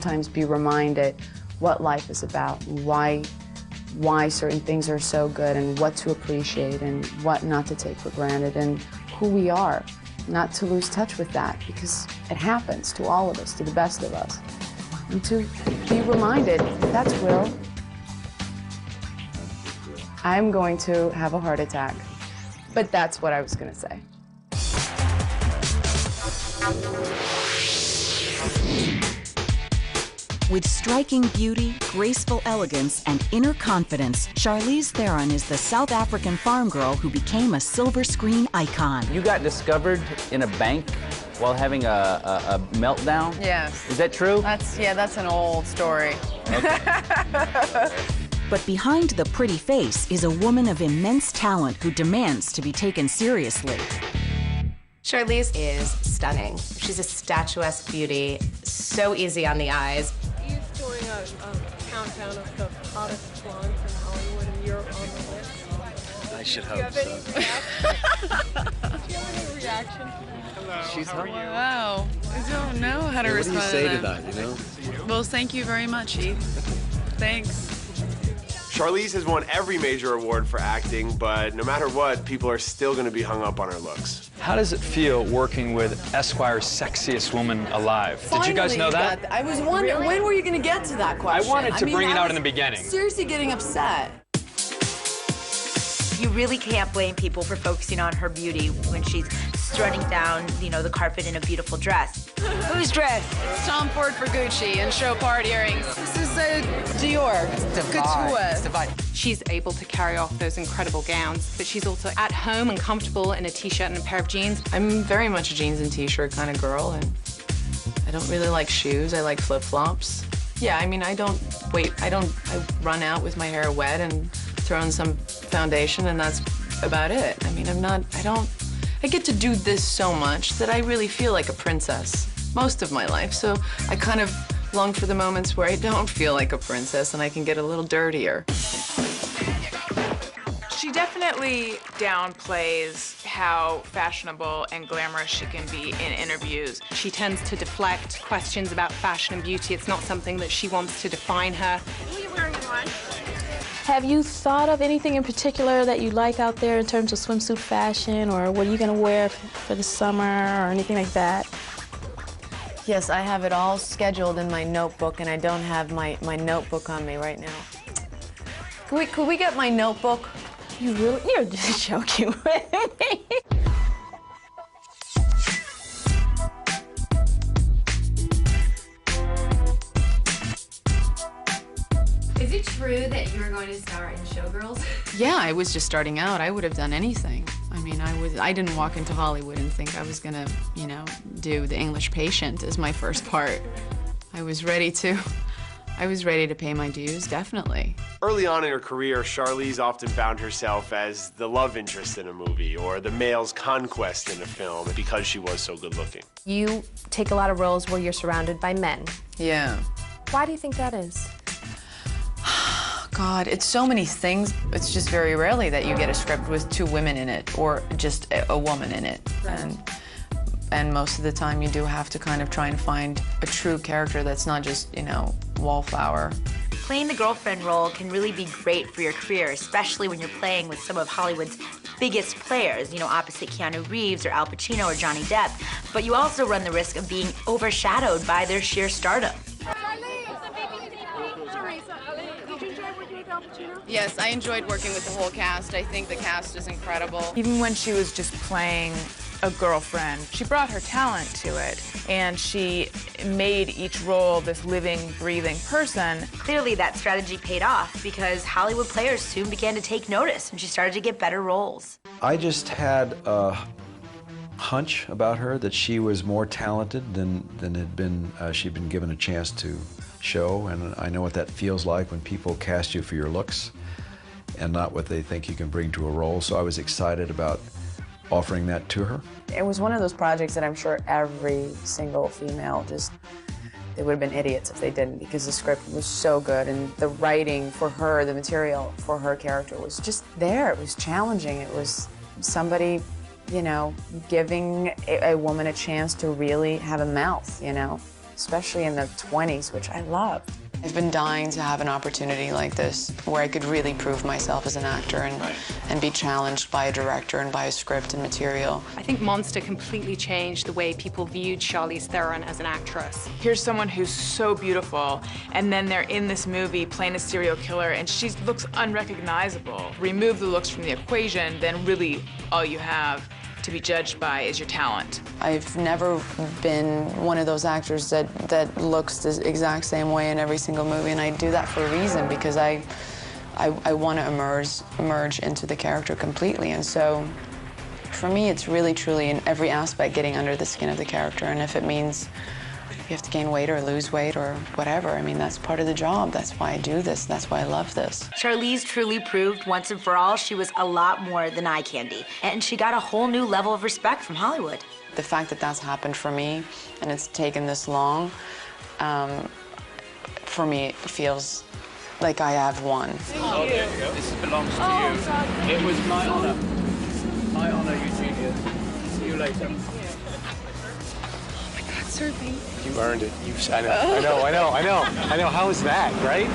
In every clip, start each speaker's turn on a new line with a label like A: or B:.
A: Sometimes be reminded what life is about, and why certain things are so good, and what to appreciate and what not to take for granted, and who we are. Not to lose touch with that, because it happens to all of us, to the best of us. And to be reminded, that's real. I'm going to have a heart attack. But that's what I was going to say.
B: With striking beauty, graceful elegance, and inner confidence, Charlize Theron is the South African farm girl who became a silver screen icon.
C: You got discovered in a bank while having a meltdown?
D: Yes.
C: Is that true?
D: That's an old story.
C: Okay.
B: But behind the pretty face is a woman of immense talent who demands to be taken seriously.
E: Charlize is stunning. She's a statuesque beauty, so easy on the eyes.
F: He's doing a countdown of the hottest blondes in Hollywood, and you're on the list.
G: I should
F: Do you
G: hope
F: have
G: so.
F: Do you have any reaction? Hello,
G: She's
F: how are
G: hot.
F: you?
H: Wow, I don't know how to
G: What do
H: respond
G: you say
H: to
G: to
H: that.
G: that, you know?
H: Well, thank you very much, Eve. Thanks.
I: Charlize has won every major award for acting, but no matter what, people are still going to be hung up on her looks.
J: How does it feel working with Esquire's sexiest woman alive? Did you guys know that?
A: I was wondering, when were you going to get to that question?
J: I wanted to bring it out in the beginning.
A: Seriously getting upset.
K: You really can't blame people for focusing on her beauty when she's strutting down, the carpet in a beautiful dress. Whose dress?
H: It's Tom Ford for Gucci and Chopard earrings. This is a Dior. Couture.
D: She's able to carry off those incredible gowns, but she's also at home and comfortable in a t-shirt and a pair of jeans. I'm very much a jeans and t-shirt kind of girl, and I don't really like shoes. I like flip-flops. Yeah, I mean, I run out with my hair wet and throw in some foundation, and that's about it. I mean, I get to do this so much that I really feel like a princess most of my life. So I kind of long for the moments where I don't feel like a princess and I can get a little dirtier.
L: She definitely downplays how fashionable and glamorous she can be in interviews.
D: She tends to deflect questions about fashion and beauty. It's not something that she wants to define her.
F: Who are you wearing in line?
M: Have you thought of anything in particular that you like out there in terms of swimsuit fashion, or what are you going to wear for the summer or anything like that?
A: Yes, I have it all scheduled in my notebook, and I don't have my notebook on me right now. Could we get my notebook?
M: You're just joking with me.
E: Is it true that you were going to star in Showgirls?
D: Yeah, I was just starting out. I would have done anything. I mean, I didn't walk into Hollywood and think I was gonna, do The English Patient as my first part. I was ready to pay my dues, definitely.
I: Early on in her career, Charlize often found herself as the love interest in a movie or the male's conquest in a film because she was so good looking.
E: You take a lot of roles where you're surrounded by men.
D: Yeah.
E: Why do you think that is?
D: God, it's so many things. It's just very rarely that you get a script with two women in it or just a woman in it.
E: Right.
D: And most of the time you do have to kind of try and find a true character that's not just, wallflower.
K: Playing the girlfriend role can really be great for your career, especially when you're playing with some of Hollywood's biggest players, opposite Keanu Reeves or Al Pacino or Johnny Depp. But you also run the risk of being overshadowed by their sheer stardom.
H: Yes, I enjoyed working with the whole cast. I think the cast is incredible.
L: Even when she was just playing a girlfriend, she brought her talent to it, and she made each role this living, breathing person.
K: Clearly that strategy paid off because Hollywood players soon began to take notice and she started to get better roles.
G: I just had a hunch about her that she was more talented than she'd been given a chance to show, and I know what that feels like when people cast you for your looks and not what they think you can bring to a role, so I was excited about offering that to her.
A: It was one of those projects that I'm sure every single female they would have been idiots if they didn't, because the script was so good and the writing for her, the material for her character was just there. It was challenging. It was somebody, giving a woman a chance to really have a mouth, especially in the 20s, which I love.
H: I've been dying to have an opportunity like this where I could really prove myself as an actor and be challenged by a director and by a script and material.
D: I think Monster completely changed the way people viewed Charlize Theron as an actress.
L: Here's someone who's so beautiful, and then they're in this movie playing a serial killer, and she looks unrecognizable. Remove the looks from the equation, then really all you have to be judged by is your talent.
H: I've never been one of those actors that looks the exact same way in every single movie, and I do that for a reason, because I want to emerge into the character completely. And so for me, it's really, truly in every aspect getting under the skin of the character. And if it means you have to gain weight or lose weight or whatever, I mean, that's part of the job. That's why I do this. That's why I love this.
K: Charlize truly proved once and for all she was a lot more than eye candy. And she got a whole new level of respect from Hollywood.
H: The fact that that's happened for me and it's taken this long, for me, it feels like I have won.
J: Oh, there you go. This belongs to you. It was my honor. My honor, Eugenia. See you later.
D: So thank you.
I: You earned it. I know. How is that, right?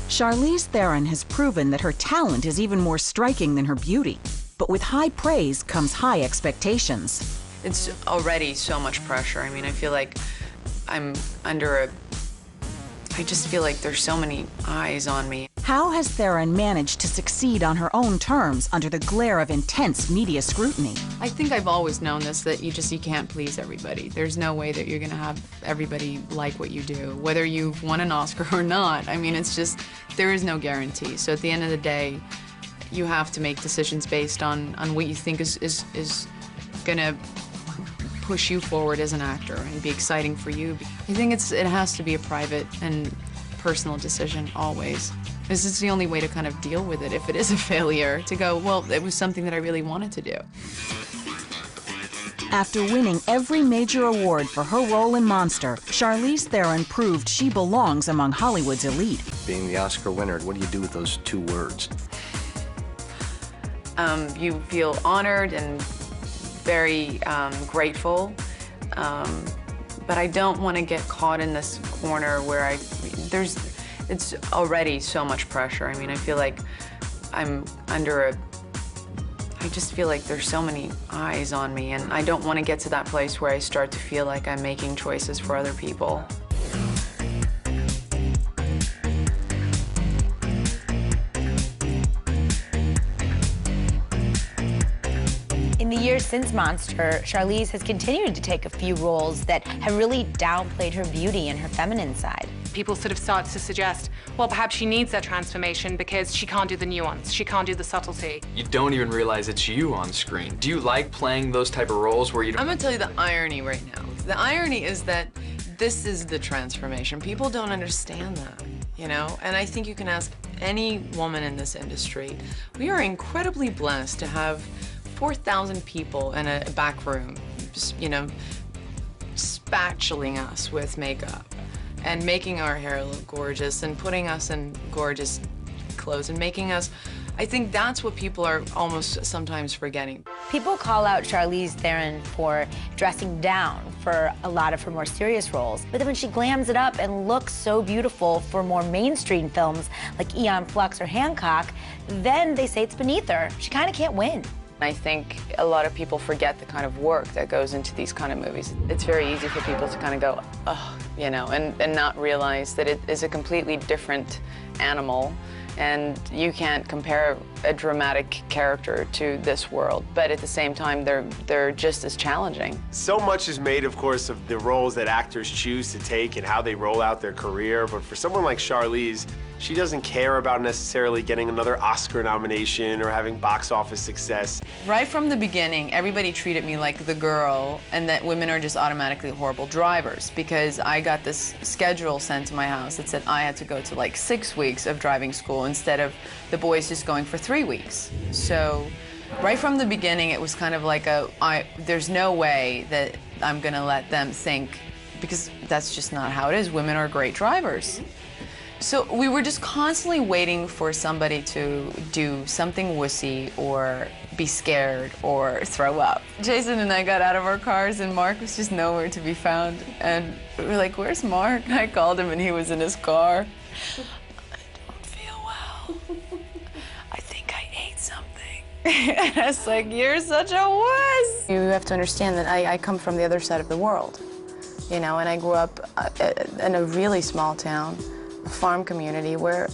B: Charlize Theron has proven that her talent is even more striking than her beauty. But with high praise comes high expectations.
H: It's already so much pressure. I mean, I feel like I'm under I just feel like there's so many eyes on me.
B: How has Theron managed to succeed on her own terms under the glare of intense media scrutiny?
H: I think I've always known this, that you can't please everybody. There's no way that you're gonna have everybody like what you do, whether you've won an Oscar or not. I mean, it's just, there is no guarantee. So at the end of the day, you have to make decisions based on what you think is gonna push you forward as an actor and be exciting for you. I think it has to be a private and personal decision, always. This is the only way to kind of deal with it if it is a failure, to go, well, it was something that I really wanted to do.
B: After winning every major award for her role in Monster, Charlize Theron proved she belongs among Hollywood's elite.
N: Being the Oscar winner, what do you do with those two words?
H: You feel honored and very grateful, but I don't want to get caught in this corner where it's already so much pressure. I mean, I feel like I'm under I just feel like there's so many eyes on me, and I don't want to get to that place where I start to feel like I'm making choices for other people.
K: In the years since Monster, Charlize has continued to take a few roles that have really downplayed her beauty and her feminine side.
D: People sort of start to suggest, well, perhaps she needs that transformation because she can't do the nuance, she can't do the subtlety.
J: You don't even realize it's you on screen. Do you like playing those type of roles where you...
H: I'm gonna tell you the irony right now. The irony is that this is the transformation. People don't understand that, you know? And I think you can ask any woman in this industry. We are incredibly blessed to have 4,000 people in a back room, just, you know, spatuling us with makeup and making our hair look gorgeous and putting us in gorgeous clothes and making us, I think that's what people are almost sometimes forgetting.
K: People call out Charlize Theron for dressing down for a lot of her more serious roles, but then when she glams it up and looks so beautiful for more mainstream films like Aeon Flux or Hancock, then they say it's beneath her. She kind of can't win.
H: I think a lot of people forget the kind of work that goes into these kind of movies. It's very easy for people to kind of go, oh, you know, and not realize that it is a completely different animal, and you can't compare a dramatic character to this world, but at the same time, they're just as challenging.
I: So much is made, of course, of the roles that actors choose to take and how they roll out their career, but for someone like Charlize, she doesn't care about necessarily getting another Oscar nomination or having box office success.
H: Right from the beginning, everybody treated me like the girl and that women are just automatically horrible drivers, because I got this schedule sent to my house that said I had to go to like 6 weeks of driving school instead of the boys just going for 3 weeks. So right from the beginning, it was kind of like there's no way that I'm gonna let them think, because that's just not how it is. Women are great drivers. So we were just constantly waiting for somebody to do something wussy or be scared or throw up. Jason and I got out of our cars and Mark was just nowhere to be found. And we were like, where's Mark? And I called him and he was in his car. I don't feel well. I think I ate something. And I was like, you're such a wuss.
A: You have to understand that I come from the other side of the world, you know, and I grew up in a really small town, a farm community where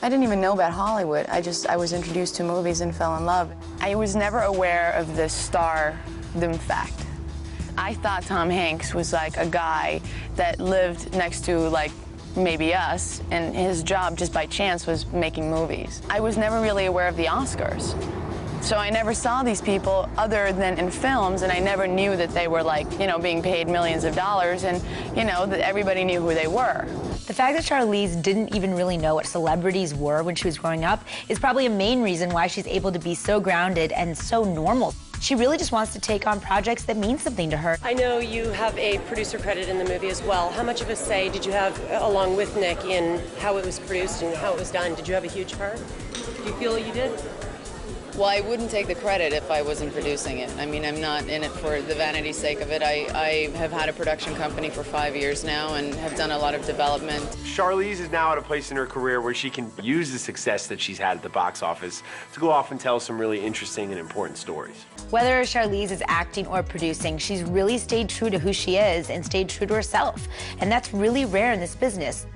A: I didn't even know about Hollywood. I was introduced to movies and fell in love. I was never aware of the stardom fact. I thought Tom Hanks was like a guy that lived next to like maybe us, and his job just by chance was making movies. I was never really aware of the Oscars. So I never saw these people other than in films, and I never knew that they were like, you know, being paid millions of dollars, and, you know, that everybody knew who they were.
K: The fact that Charlize didn't even really know what celebrities were when she was growing up is probably a main reason why she's able to be so grounded and so normal. She really just wants to take on projects that mean something to her.
O: I know you have a producer credit in the movie as well. How much of a say did you have, along with Nick, in how it was produced and how it was done? Did you have a huge part? Do you feel you did?
H: Well, I wouldn't take the credit if I wasn't producing it. I mean, I'm not in it for the vanity sake of it. I have had a production company for 5 years now and have done a lot of development.
I: Charlize is now at a place in her career where she can use the success that she's had at the box office to go off and tell some really interesting and important stories.
K: Whether Charlize is acting or producing, she's really stayed true to who she is and stayed true to herself. And that's really rare in this business.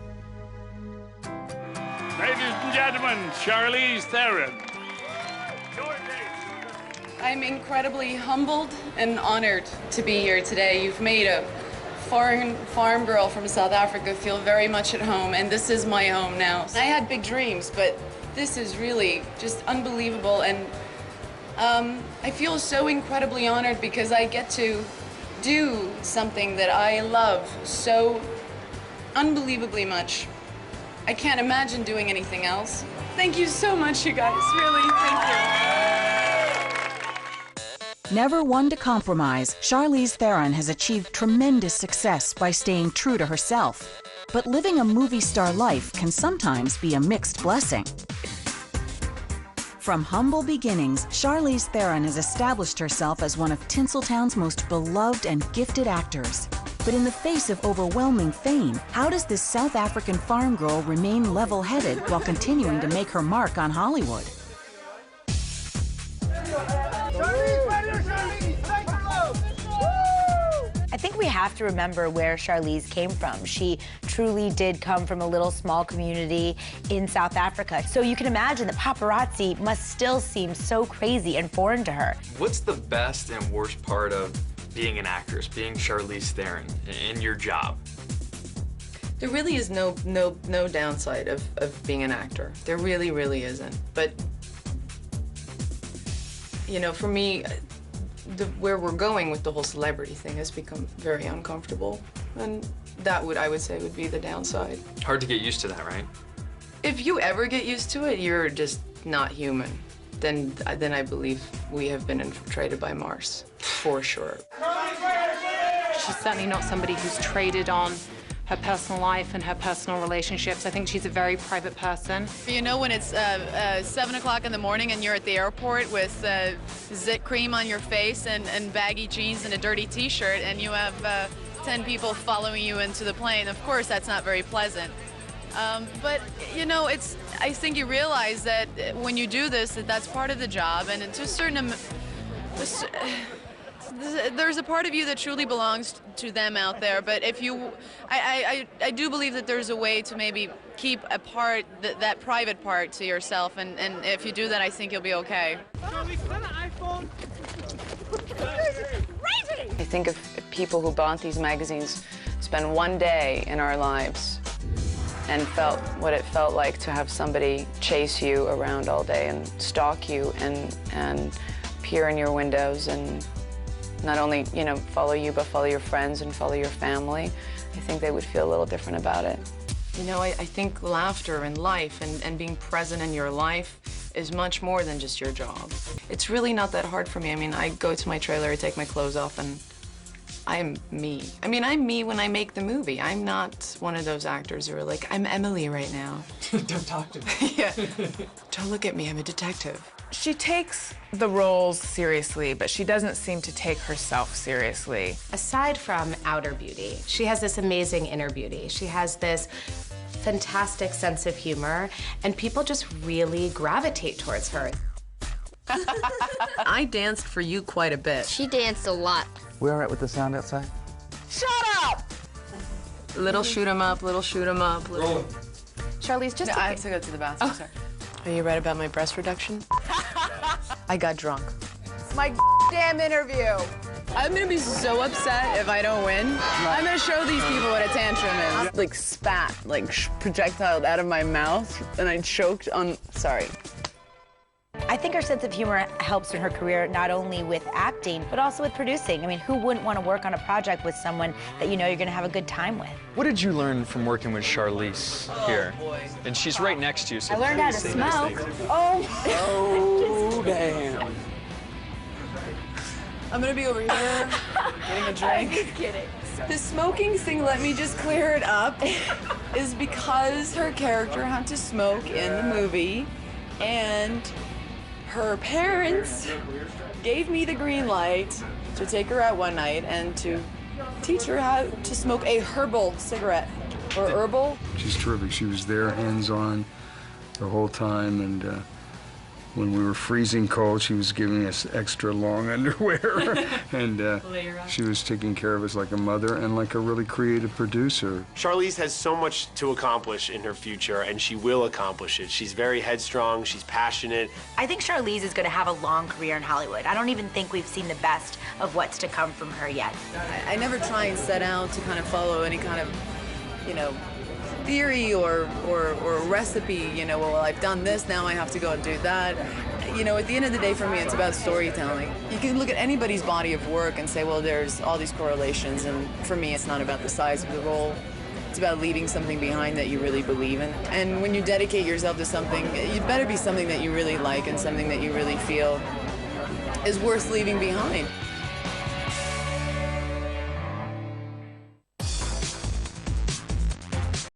J: Ladies and gentlemen, Charlize Theron.
H: I'm incredibly humbled and honored to be here today. You've made a foreign farm girl from South Africa feel very much at home, and this is my home now. I had big dreams, but this is really just unbelievable, and I feel so incredibly honored because I get to do something that I love so unbelievably much. I can't imagine doing anything else. Thank you so much, you guys, really, thank you.
B: Never one to compromise, Charlize Theron has achieved tremendous success by staying true to herself. But living a movie star life can sometimes be a mixed blessing. From humble beginnings, Charlize Theron has established herself as one of Tinseltown's most beloved and gifted actors. But in the face of overwhelming fame, how does this South African farm girl remain level-headed while continuing to make her mark on Hollywood?
K: I think we have to remember where Charlize came from. She truly did come from a little small community in South Africa. So you can imagine that paparazzi must still seem so crazy and foreign to her.
P: What's the best and worst part of being an actress, being Charlize Theron, in your job?
H: There really is no downside of being an actor. There really, really isn't. But, you know, for me, where we're going with the whole celebrity thing has become very uncomfortable, and that I would say would be the downside.
P: Hard to get used to that, right?
H: If you ever get used to it, you're just not human. Then I believe we have been infiltrated by Mars, for sure.
D: She's certainly not somebody who's traded on her personal life and her personal relationships. I think she's a very private person.
H: You know when it's 7 o'clock in the morning and you're at the airport with zit cream on your face and baggy jeans and a dirty t-shirt, and you have 10 people following you into the plane. Of course, that's not very pleasant. But, you know, I think you realize that when you do this, that's part of the job, and to a certain there's a part of you that truly belongs to them out there, but if you, I do believe that there's a way to maybe keep a part, that private part to yourself, and if you do that, I think you'll be okay. I think if people who bought these magazines spend one day in our lives and felt what it felt like to have somebody chase you around all day and stalk you and peer in your windows and not only, you know, follow you, but follow your friends and follow your family, I think they would feel a little different about it. You know, I think laughter and life and being present in your life is much more than just your job. It's really not that hard for me. I mean, I go to my trailer, I take my clothes off, and I'm me. I mean, I'm me when I make the movie. I'm not one of those actors who are like, I'm Emily right now.
Q: Don't talk to me.
H: Yeah. Don't look at me, I'm a detective.
L: She takes the roles seriously, but she doesn't seem to take herself seriously.
E: Aside from outer beauty, she has this amazing inner beauty. She has this fantastic sense of humor, and people just really gravitate towards her.
H: I danced for you quite a bit.
R: She danced a lot.
C: We all right with the sound outside?
H: Shut up! Little shoot 'em up, little shoot 'em up. Little...
E: Charlize, just
H: I have to go to the bathroom, sorry.
O: Are you right about my breast reduction?
H: I got drunk.
L: It's my damn interview.
H: I'm gonna be so upset if I don't win. I'm gonna show these people what a tantrum is. Like spat, like projectiled out of my mouth, and I choked on, sorry.
K: I think her sense of humor helps in her career not only with acting, but also with producing. I mean, who wouldn't want to work on a project with someone that you know you're going to have a good time with?
P: What did you learn from working with Charlize here? And she's right next to you, so
K: I learned how to smoke. Oh,
P: damn.
H: I'm gonna be over here getting a drink.
K: I'm just kidding.
H: The smoking thing, let me just clear it up, is because her character had to smoke in the movie, and her parents gave me the green light to take her out one night and to teach her how to smoke a herbal cigarette, or herbal.
S: She's terrific. She was there, hands-on, the whole time, and when we were freezing cold, she was giving us extra long underwear, and she was taking care of us like a mother and like a really creative producer.
I: Charlize has so much to accomplish in her future, and she will accomplish it. She's very headstrong, she's passionate.
K: I think Charlize is going to have a long career in Hollywood. I don't even think we've seen the best of what's to come from her yet.
H: I never try and set out to kind of follow any kind of, you know, theory or recipe, you know, well, I've done this, now I have to go and do that. You know, at the end of the day, for me, it's about storytelling. You can look at anybody's body of work and say, well, there's all these correlations, and for me, it's not about the size of the role. It's about leaving something behind that you really believe in. And when you dedicate yourself to something, it better be something that you really like and something that you really feel is worth leaving behind.